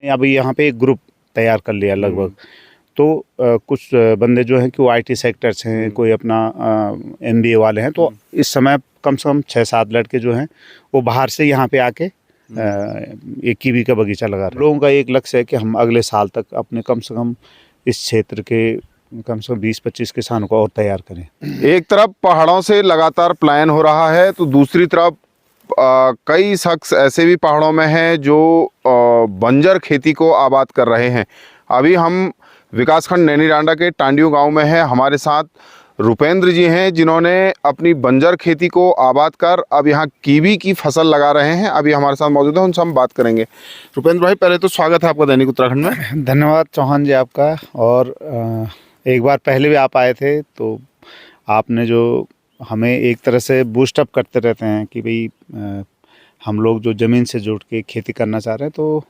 अभी यहाँ पे एक ग्रुप तैयार कर लिया लगभग। तो कुछ बंदे जो हैं कि वो आईटी सेक्टर्स हैं, कोई अपना एमबीए वाले हैं। तो इस समय कम से कम 6-7 लड़के जो हैं वो बाहर से यहाँ पे आके एक कीवी का बगीचा लगा रहे हैं। लोगों का एक लक्ष्य है कि हम अगले साल तक अपने कम से कम इस क्षेत्र के कम से कम 20-25 किसानों को और तैयार करें। एक तरफ पहाड़ों से लगातार पलायन हो रहा है तो दूसरी तरफ कई शख्स ऐसे भी पहाड़ों में हैं जो बंजर खेती को आबाद कर रहे हैं। अभी हम विकासखंड नैनीडांडा के टांडियो गांव में हैं। हमारे साथ रुपेंद्र जी हैं जिन्होंने अपनी बंजर खेती को आबाद कर अब यहाँ कीवी की फसल लगा रहे हैं। अभी हमारे साथ मौजूद है, उनसे हम बात करेंगे। रुपेंद्र भाई, पहले तो स्वागत है आपका दैनिक उत्तराखंड में। धन्यवाद चौहान जी आपका। और एक बार पहले भी आप आए थे तो आपने जो हमें एक तरह से बूस्टअप करते रहते हैं कि भाई हम लोग जो ज़मीन से जुड़ के खेती करना चाह रहे हैं, तो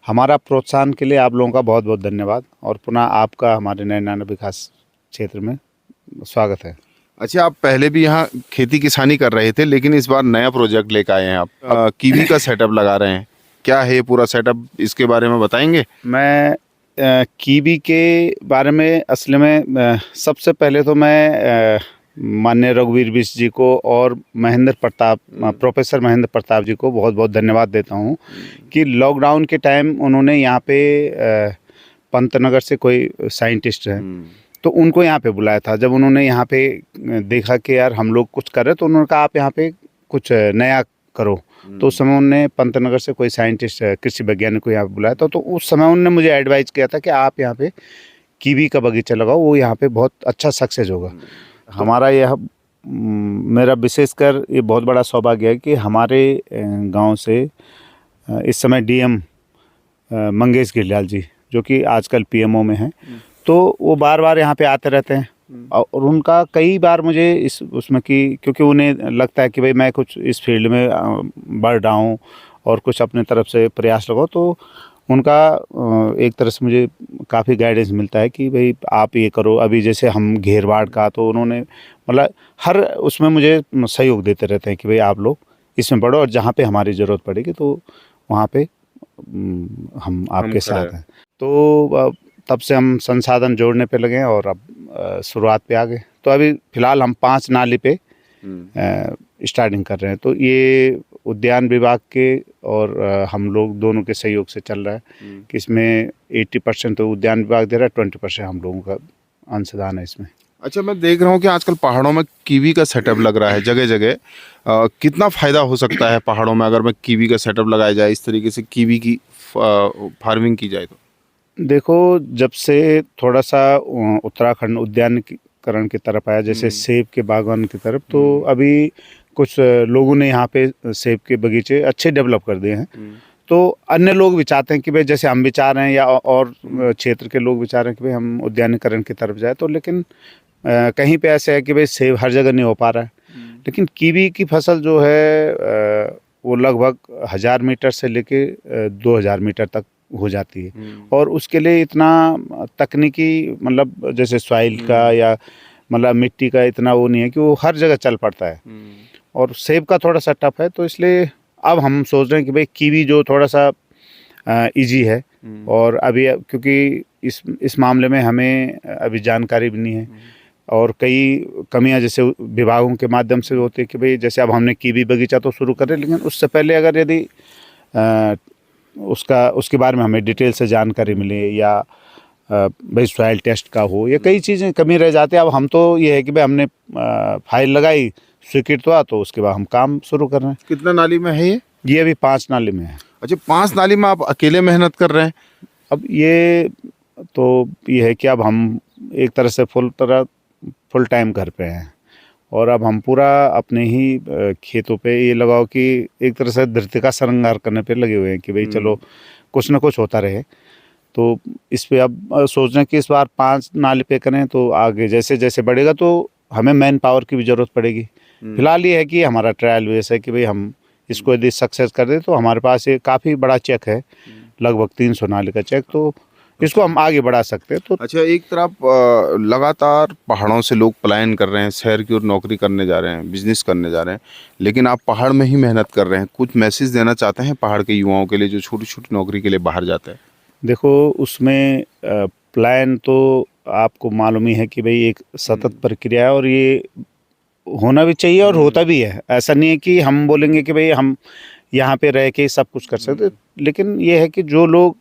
हमारा प्रोत्साहन के लिए आप लोगों का बहुत बहुत धन्यवाद। और पुनः आपका हमारे नैनीडांडा विकास क्षेत्र में स्वागत है। अच्छा, आप पहले भी यहाँ खेती किसानी कर रहे थे, लेकिन इस बार नया प्रोजेक्ट लेकर आए हैं आप। कीवी का सेटअप लगा रहे हैं, क्या है ये पूरा सेटअप, इसके बारे में बताएंगे? मैं कीवी के बारे में असल में सबसे पहले तो मैं माननीय रघुवीर बिष्ट जी को और प्रोफेसर महेंद्र प्रताप जी को बहुत बहुत धन्यवाद देता हूँ कि लॉकडाउन के टाइम उन्होंने यहाँ पे पंतनगर से कोई साइंटिस्ट हैं तो उनको यहाँ पे बुलाया था। जब उन्होंने यहाँ पे देखा कि यार हम लोग कुछ कर रहे, तो उन्होंने कहा आप यहाँ पे कुछ नया करो। तो उस समय उन्होंने पंतनगर से कोई साइंटिस्ट कृषि वैज्ञानिक को यहाँ पे बुलाया था। तो उस समय उन्होंने मुझे एडवाइस किया था कि आप यहाँ पे कीवी का बगीचा लगाओ, वो यहाँ पे बहुत अच्छा सक्सेस होगा। हमारा यह मेरा विशेषकर ये बहुत बड़ा सौभाग्य है कि हमारे गांव से इस समय डीएम मंगेश घिल्डियाल जी, जो कि आजकल पीएमओ में हैं, तो वो बार बार यहाँ पे आते रहते हैं। और उनका कई बार मुझे उसमें कि क्योंकि उन्हें लगता है कि भाई मैं कुछ इस फील्ड में बढ़ रहा हूँ और कुछ अपने तरफ से प्रयास लगाओ, तो उनका एक तरह से मुझे काफ़ी गाइडेंस मिलता है कि भाई आप ये करो। अभी जैसे हम घेरवाड़ का, तो उन्होंने मतलब हर उसमें मुझे सहयोग देते रहते हैं कि भाई आप लोग इसमें बढ़ो और जहाँ पे हमारी ज़रूरत पड़ेगी तो वहाँ पे हम आपके साथ हैं। तो तब से हम संसाधन जोड़ने पे लगे हैं और अब शुरुआत पे आ गए। तो अभी फ़िलहाल हम 5 नाली पे स्टार्टिंग कर रहे हैं। तो ये उद्यान विभाग के और हम लोग दोनों के सहयोग से चल रहा है कि इसमें 80% तो उद्यान विभाग दे रहा है, 20% हम लोगों का अंशदान है इसमें। अच्छा, मैं देख रहा हूँ कि आजकल पहाड़ों में कीवी का सेटअप लग रहा है जगह जगह। कितना फ़ायदा हो सकता है पहाड़ों में अगर मैं कीवी का सेटअप लगाया जाए, इस तरीके से कीवी की फार्मिंग की जाए? तो देखो, जब से थोड़ा सा उत्तराखंड उद्यानीकरण की तरफ आया, जैसे सेब के बागान की तरफ, तो अभी कुछ लोगों ने यहाँ पे सेब के बगीचे अच्छे डेवलप कर दिए हैं। तो अन्य लोग भी चाहते हैं कि भाई जैसे हम भी चाह रहे हैं या और क्षेत्र के लोग भी चाह रहे हैं कि भाई हम उद्यानीकरण की तरफ जाए। तो लेकिन कहीं पे ऐसे है कि भाई सेब हर जगह नहीं हो पा रहा है। लेकिन कीवी की फसल जो है वो लगभग 1000 मीटर से लेके 2000 मीटर तक हो जाती है। और उसके लिए इतना तकनीकी मतलब जैसे सॉइल का या मतलब मिट्टी का इतना वो नहीं है कि वो हर जगह चल पड़ता है। और सेब का थोड़ा सा टफ है। तो इसलिए अब हम सोच रहे हैं कि भाई कीवी जो थोड़ा सा इजी है। और अभी क्योंकि इस मामले में हमें अभी जानकारी भी नहीं है और कई कमियां जैसे विभागों के माध्यम से होती है कि भाई जैसे अब हमने कीवी बगीचा तो शुरू करें, लेकिन उससे पहले अगर यदि उसके बारे में हमें डिटेल से जानकारी मिले या भाई सॉइल टेस्ट का हो या कई चीज़ें कमी रह जाती है। अब हम तो ये है कि भाई हमने फाइल लगाई, स्वीकृत हुआ, तो उसके बाद हम काम शुरू कर रहे हैं। कितना नाली में है ये अभी 5 नाली में है। अच्छा, 5 नाली में आप अकेले मेहनत कर रहे हैं? अब ये है कि अब हम एक तरह से फुल टाइम घर पे हैं और अब हम पूरा अपने ही खेतों पे ये लगाओ कि एक तरह से धरती का श्रृंगार करने पे लगे हुए हैं कि भाई चलो कुछ ना कुछ होता रहे। तो इस पे अब सोच रहे हैं कि इस बार 5 नाली पे करें, तो आगे जैसे जैसे बढ़ेगा तो हमें मैन पावर की भी ज़रूरत पड़ेगी। फिलहाल ये है कि हमारा ट्रायल बेस है कि भाई हम इसको यदि सक्सेस कर दें तो हमारे पास ये काफ़ी बड़ा चेक है, लगभग 300 नाली का चेक, तो इसको हम आगे बढ़ा सकते हैं। तो अच्छा, एक तरफ लगातार पहाड़ों से लोग पलायन कर रहे हैं, शहर की ओर नौकरी करने जा रहे हैं, बिजनेस करने जा रहे हैं, लेकिन आप पहाड़ में ही मेहनत कर रहे हैं। कुछ मैसेज देना चाहते हैं पहाड़ के युवाओं के लिए जो छोटी छोटी नौकरी के लिए बाहर जाते हैं? देखो उसमें प्लान तो आपको मालूम ही है कि भाई एक सतत प्रक्रिया है और ये होना भी चाहिए और होता भी है। ऐसा नहीं है कि हम बोलेंगे कि भाई हम यहाँ पे रह के सब कुछ कर सकते, लेकिन ये है कि जो लोग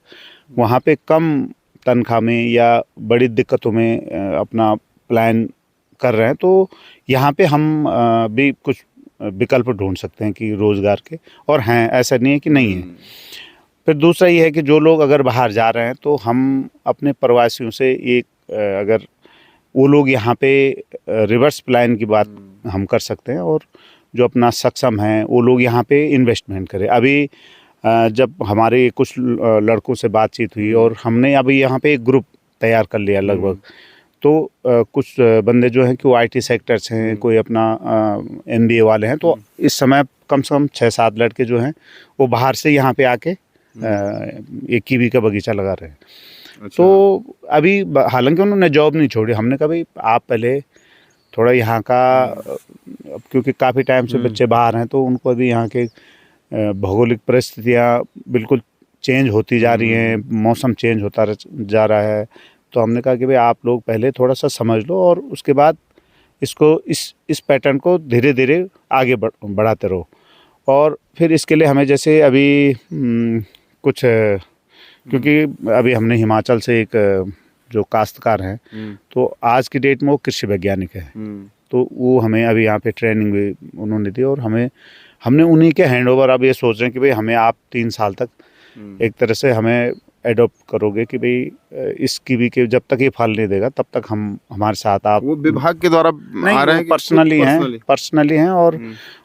वहाँ पे कम तनख्वाह में या बड़ी दिक्कतों में अपना प्लान कर रहे हैं, तो यहाँ पे हम भी कुछ विकल्प ढूंढ सकते हैं कि रोज़गार के, और हैं, ऐसा नहीं है कि नहीं है। फिर दूसरा ये है कि जो लोग अगर बाहर जा रहे हैं तो हम अपने प्रवासियों से एक अगर वो लोग यहाँ पे रिवर्स प्लान की बात हम कर सकते हैं, और जो अपना सक्षम हैं वो लोग यहाँ पे इन्वेस्टमेंट करें। अभी जब हमारे कुछ लड़कों से बातचीत हुई और हमने अभी यहाँ पे एक ग्रुप तैयार कर लिया लगभग, तो कुछ बंदे जो हैं कि वो आईटी सेक्टर्स हैं, कोई अपना एमबीए वाले हैं, तो इस समय कम से कम 6-7 लड़के जो हैं वो बाहर से यहाँ पे आके एक कीवी का बगीचा लगा रहे हैं। अच्छा। तो अभी हालांकि उन्होंने जॉब नहीं छोड़ी, हमने कहा भाई आप पहले थोड़ा यहाँ का, क्योंकि काफ़ी टाइम से बच्चे बाहर हैं तो उनको अभी यहाँ के भौगोलिक परिस्थितियाँ बिल्कुल चेंज होती जा रही हैं, मौसम चेंज होता जा रहा है। तो हमने कहा कि भाई आप लोग पहले थोड़ा सा समझ लो और उसके बाद इसको इस पैटर्न को धीरे धीरे आगे बढ़ाते रहो। और फिर इसके लिए हमें जैसे अभी कुछ क्योंकि अभी हमने हिमाचल से एक जो काश्तकार हैं, तो आज की डेट में वो कृषि वैज्ञानिक है, तो वो हमें अभी यहाँ पे ट्रेनिंग भी उन्होंने दी, और हमने उन्हीं के हैंडओवर अब ये सोच रहे हैं कि भाई हमें आप 3 साल तक एक तरह से हमें एडॉप्ट करोगे कि भाई इस कीवी के जब तक ये फल नहीं देगा तब तक हम हमारे साथ आप। वो विभाग के द्वारा नहीं, आ रहे हैं, पर्सनली हैं, और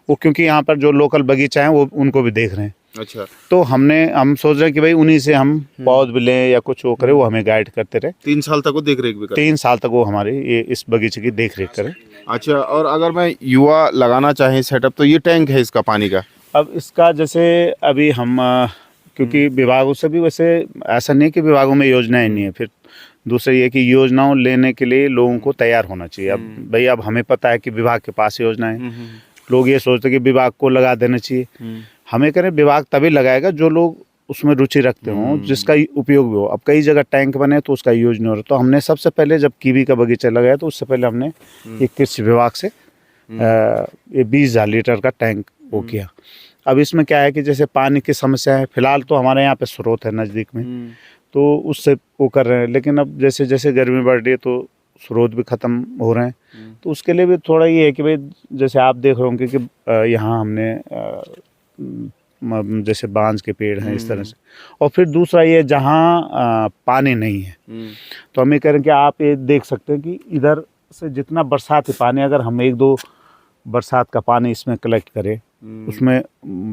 वो क्योंकि यहाँ पर जो लोकल बगीचा हैं वो उनको भी देख रहे हैं। अच्छा। तो हम सोच रहे हैं कि भाई उन्हीं से हम पौध भी लें या कुछ वो करें, वो हमें गाइड करते रहे। 3 साल तक वो देख रेख भी करें। 3 साल तक वो हमारे ये इस बगीचे की देख रेख करें। अच्छा, और अगर मैं युवा लगाना चाहें सेटअप, तो ये टैंक है इसका पानी का? अब इसका जैसे अभी हम क्योंकि विभागों से भी वैसे ऐसा नहीं कि विभागों में योजनाएं नहीं है, फिर दूसरा ये कि योजनाओं लेने के लिए लोगों को तैयार होना चाहिए। अब भाई अब हमें पता है कि विभाग के पास योजना है, लोग ये सोचते हैं कि विभाग को लगा देना चाहिए। हमें करें विभाग तभी लगाएगा जो लोग उसमें रुचि रखते हों, जिसका उपयोग भी हो। अब कई जगह टैंक बने तो उसका यूज नहीं हो रहा, तो हमने सबसे पहले जब कीवी का बगीचा लगाया तो उससे पहले हमने एक कृषि विभाग से ये 20,000 लीटर का टैंक वो किया। अब इसमें क्या है कि जैसे पानी की समस्या है, फिलहाल तो हमारे यहाँ पे स्रोत है नज़दीक में, तो उससे वो कर रहे हैं, लेकिन अब जैसे जैसे गर्मी बढ़ रही है तो स्रोत भी ख़त्म हो रहे हैं, तो उसके लिए भी थोड़ा ये है कि भाई जैसे आप देख रहे होंगे कि यहाँ हमने जैसे बांज के पेड़ हैं इस तरह से। और फिर दूसरा ये जहाँ पानी नहीं है, तो हम ये कह रहे हैं कि आप ये देख सकते हैं कि इधर से जितना बरसाती पानी, अगर हम 1-2 बरसात का पानी इसमें कलेक्ट करें, उसमें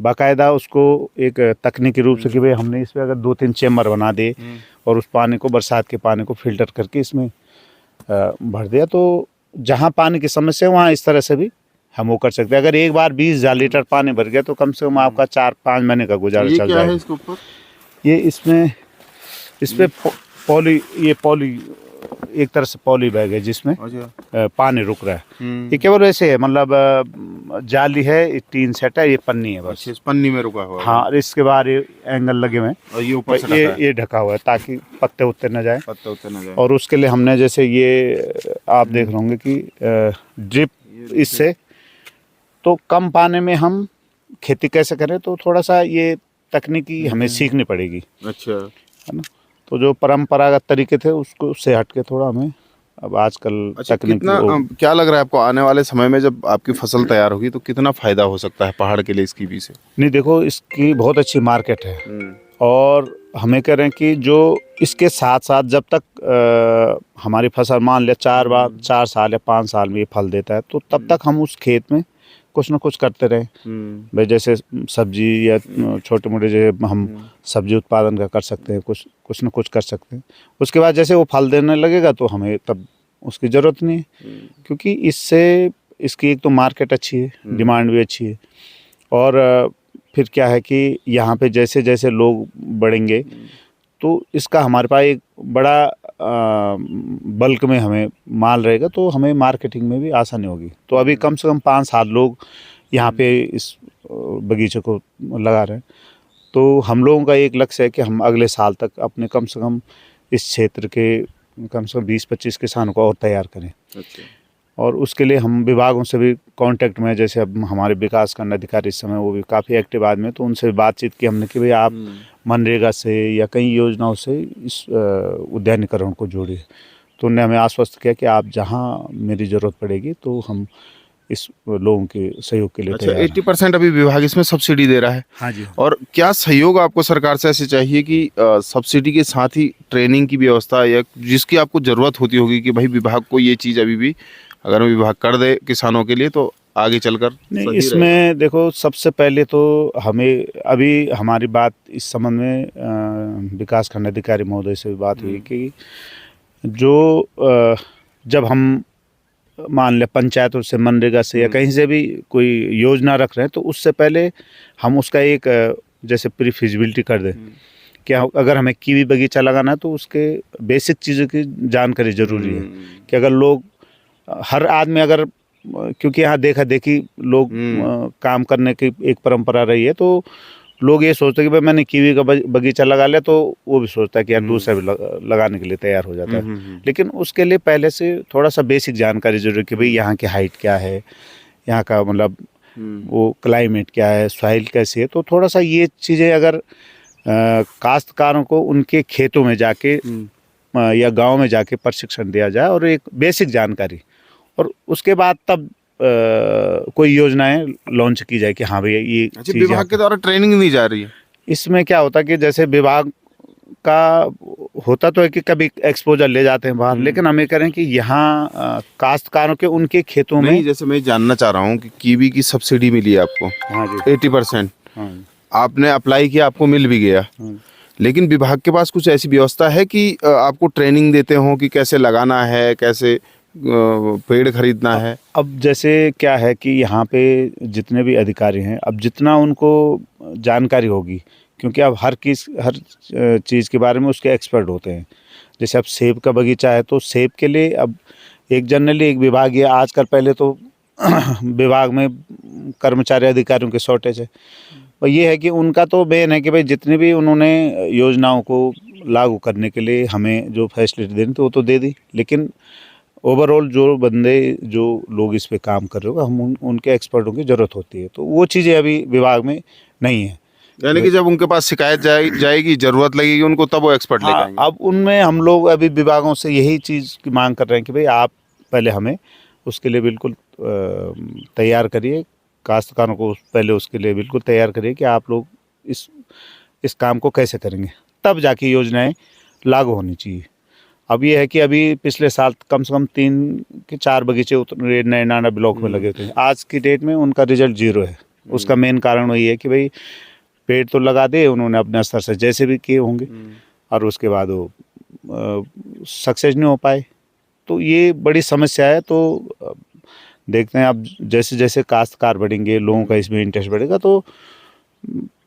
बाकायदा उसको एक तकनीकी रूप से कि भाई हमने इसमें अगर 2-3 चेम्बर बना दे और उस पानी को, बरसात के पानी को फिल्टर करके इसमें भर दिया, तो जहाँ पानी की समस्या है वहाँ इस तरह से भी हम वो कर सकते हैं। अगर एक बार 20,000 लीटर पानी भर गया तो कम से कम आपका 4-5 महीने का गुजारा चल जाएगा। इसके ऊपर ये इसमें पॉली एक तरह से पॉली बैग है जिसमें पानी रुक रहा है। ये केवल ऐसे है, मतलब जाली है, टीन सेट है, ये पन्नी है बस। इस पन्नी में रुका हुआ है। हाँ, इसके बाहर ये एंगल लगे हुए हैं और ये ऊपर से ये ढका हुआ है ताकि पत्ते उत्ते न जाए। जाए। और उसके लिए हमने जैसे ये आप देख रहे होंगे कि ड्रिप, इससे तो कम पानी में हम खेती कैसे करें, तो थोड़ा सा ये तकनीकी हमें सीखनी पड़ेगी। अच्छा, है ना, तो जो परंपरागत तरीके थे उसको से हट के थोड़ा हमें अब आजकल तकनीक। क्या लग रहा है आपको आने वाले समय में जब आपकी फसल तैयार होगी तो कितना फायदा हो सकता है पहाड़ के लिए इस कीवी से? नहीं, देखो इसकी बहुत अच्छी मार्केट है, और हमें कह रहे हैं कि जो इसके साथ साथ जब तक हमारी फसल मान लिया 4 साल या 5 साल में ये फल देता है, तो तब तक हम उस खेत में कुछ ना कुछ करते रहे। भाई जैसे सब्जी या छोटे मोटे जो हम सब्जी उत्पादन का कर सकते हैं, कुछ ना कुछ कर सकते हैं। उसके बाद जैसे वो फल देने लगेगा तो हमें तब उसकी ज़रूरत नहीं है, क्योंकि इससे इसकी एक तो मार्केट अच्छी है, डिमांड भी अच्छी है, और फिर क्या है कि यहाँ पे जैसे जैसे लोग बढ़ेंगे तो इसका हमारे पास एक बड़ा बल्क में हमें माल रहेगा, तो हमें मार्केटिंग में भी आसानी होगी। तो अभी कम से कम 5-7 लोग यहाँ पे इस बगीचे को लगा रहे हैं, तो हम लोगों का एक लक्ष्य है कि हम अगले साल तक अपने कम से कम इस क्षेत्र के कम से कम 20-25 किसानों को और तैयार करें। अच्छा। और उसके लिए हम विभागों से भी कांटेक्ट में, जैसे अब हमारे विकास खंड अधिकारी इस समय वो भी काफ़ी एक्टिव आदमी है, तो उनसे बातचीत की हमने कि भाई आप मनरेगा से या कई योजनाओं से इस उद्यानीकरण को जोड़िए। तो उन्होंने हमें आश्वस्त किया कि आप जहाँ मेरी ज़रूरत पड़ेगी तो हम इस लोगों के सहयोग के लिए अच्छा, तैयार हैं। 80% अभी विभाग इसमें सब्सिडी दे रहा है। हाँ जी। और क्या सहयोग आपको सरकार से ऐसे चाहिए कि सब्सिडी के साथ ही ट्रेनिंग की व्यवस्था या जिसकी आपको ज़रूरत होती होगी कि भाई विभाग को ये चीज़ अभी भी अगर विभाग कर दे किसानों के लिए तो आगे चलकर नहीं, सही इसमें देखो सबसे पहले तो हमें अभी हमारी बात इस संबंध में विकास खंड अधिकारी महोदय से भी बात हुई कि जो जब हम मान लें पंचायतों से, मनरेगा से या कहीं से भी कोई योजना रख रहे हैं तो उससे पहले हम उसका एक जैसे प्री फिजिबिलिटी कर दें कि अगर हमें कीवी बगीचा लगाना है तो उसके बेसिक चीज़ों की जानकारी ज़रूरी है कि अगर लोग हर आदमी अगर, क्योंकि यहाँ देखा देखी लोग काम करने की एक परंपरा रही है, तो लोग ये सोचते हैं कि भाई मैंने कीवी का बगीचा लगा लिया, तो वो भी सोचता है कि यार दूसरा भी लगाने के लिए तैयार हो जाता है। लेकिन उसके लिए पहले से थोड़ा सा बेसिक जानकारी जरूरी है कि भाई यहाँ की हाइट क्या है, यहाँ का मतलब वो क्लाइमेट क्या है, सॉइल कैसी है। तो थोड़ा सा ये चीज़ें अगर काश्तकारों को उनके खेतों में जाके या गांव में जाके प्रशिक्षण दिया जाए और एक बेसिक जानकारी, और उसके बाद तब कोई योजनाएं लॉन्च की जाए कि हाँ भैया ये चीज़ विभाग के द्वारा ट्रेनिंग दी जा रही है। इसमें क्या होता है कि जैसे विभाग का होता तो है कि कभी एक्सपोजर ले जाते हैं बाहर, लेकिन हम ये करें कि यहाँ काश्तकारों के उनके खेतों में, जैसे मैं जानना चाह रहा हूँ कि कीवी की सब्सिडी मिली है आपको। हाँ जी। 80% हाँ। आपने अप्लाई किया, आपको मिल भी गया, लेकिन विभाग के पास कुछ ऐसी व्यवस्था है कि आपको ट्रेनिंग देते हो कि कैसे लगाना है, कैसे पेड़ खरीदना है? अब जैसे क्या है कि यहाँ पे जितने भी अधिकारी हैं, अब जितना उनको जानकारी होगी, क्योंकि अब हर चीज़ के बारे में उसके एक्सपर्ट होते हैं। जैसे अब सेब का बगीचा है तो सेब के लिए अब एक जनरली एक विभाग है आजकल, पहले तो विभाग में कर्मचारी अधिकारियों की शॉर्टेज है। और ये है कि उनका तो मेन है कि भाई जितनी भी उन्होंने योजनाओं को लागू करने के लिए हमें जो फैसिलिटी देनी थी वो तो दे दी, लेकिन ओवरऑल जो लोग इस पे काम कर रहे हो हम उनके एक्सपर्टों की ज़रूरत होती है। तो वो चीज़ें अभी विभाग में नहीं है। यानी कि जब उनके पास शिकायत जाएगी, ज़रूरत लगेगी उनको, तब वो एक्सपर्ट लेके आएंगे। अब उनमें हम लोग अभी विभागों से यही चीज़ की मांग कर रहे हैं कि भाई आप पहले हमें उसके लिए बिल्कुल तैयार करिए, काश्तकारों को पहले उसके लिए बिल्कुल तैयार करिए कि आप लोग इस काम को कैसे करेंगे, तब जाके योजनाएं लागू होनी चाहिए। अब ये है कि अभी पिछले साल कम से कम 3 के 4 बगीचे नए नाना ब्लॉक में लगे थे, आज की डेट में उनका रिजल्ट 0 है। उसका मेन कारण वही है कि भाई पेड़ तो लगा दे उन्होंने अपने स्तर से जैसे भी किए होंगे, और उसके बाद वो सक्सेस नहीं हो पाए। तो ये बड़ी समस्या है। तो देखते हैं अब जैसे जैसे काश्तकार बढ़ेंगे, लोगों का इसमें इंटरेस्ट बढ़ेगा, तो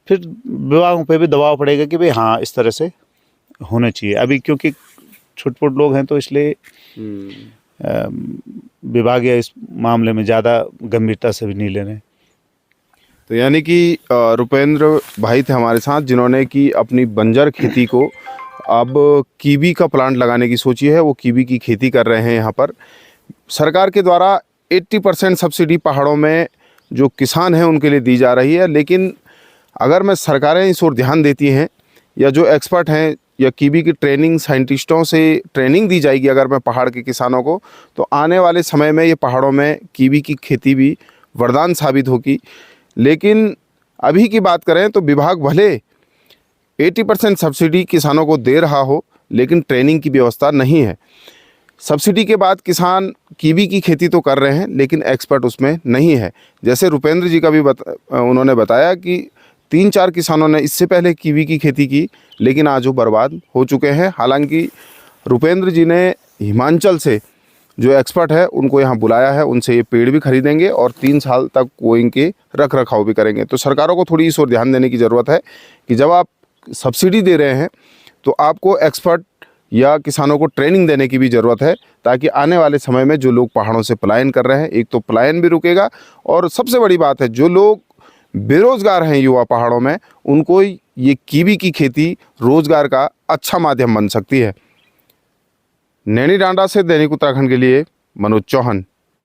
फिर विभागों पे भी दबाव पड़ेगा कि भाई हाँ इस तरह से होना चाहिए। अभी क्योंकि छुटपुट लोग हैं तो इसलिए विभाग या इस मामले में ज़्यादा गंभीरता से भी नहीं ले रहे। तो यानी कि रुपेंद्र भाई थे हमारे साथ जिन्होंने कि अपनी बंजर खेती को अब कीवी का प्लांट लगाने की सोची है। वो कीवी की खेती कर रहे हैं यहाँ पर। सरकार के द्वारा 80% सब्सिडी पहाड़ों में जो किसान हैं उनके लिए दी जा रही है, लेकिन अगर मैं सरकारें इस ओर ध्यान देती हैं या जो एक्सपर्ट हैं या कीवी की ट्रेनिंग साइंटिस्टों से ट्रेनिंग दी जाएगी अगर मैं पहाड़ के किसानों को, तो आने वाले समय में ये पहाड़ों में कीवी की खेती भी वरदान साबित होगी। लेकिन अभी की बात करें तो विभाग भले 80% सब्सिडी किसानों को दे रहा हो, लेकिन ट्रेनिंग की व्यवस्था नहीं है। सब्सिडी के बाद किसान कीवी की खेती तो कर रहे हैं, लेकिन एक्सपर्ट उसमें नहीं है। जैसे रुपेंद्र जी का भी उन्होंने बताया कि 3-4 किसानों ने इससे पहले कीवी की खेती की, लेकिन आज वो बर्बाद हो चुके हैं। हालांकि रुपेंद्र जी ने हिमाचल से जो एक्सपर्ट है उनको यहाँ बुलाया है, उनसे ये पेड़ भी खरीदेंगे और 3 साल तक वो इनके रख रखाव भी करेंगे। तो सरकारों को थोड़ी इस ओर ध्यान देने की ज़रूरत है कि जब आप सब्सिडी दे रहे हैं तो आपको एक्सपर्ट या किसानों को ट्रेनिंग देने की भी ज़रूरत है, ताकि आने वाले समय में जो लोग पहाड़ों से पलायन कर रहे हैं, एक तो पलायन भी रुकेगा, और सबसे बड़ी बात है जो लोग बेरोज़गार हैं युवा पहाड़ों में, उनको ये कीवी की खेती रोजगार का अच्छा माध्यम बन सकती है। नैनी डांडा से दैनिक उत्तराखंड के लिए मनोज चौहान।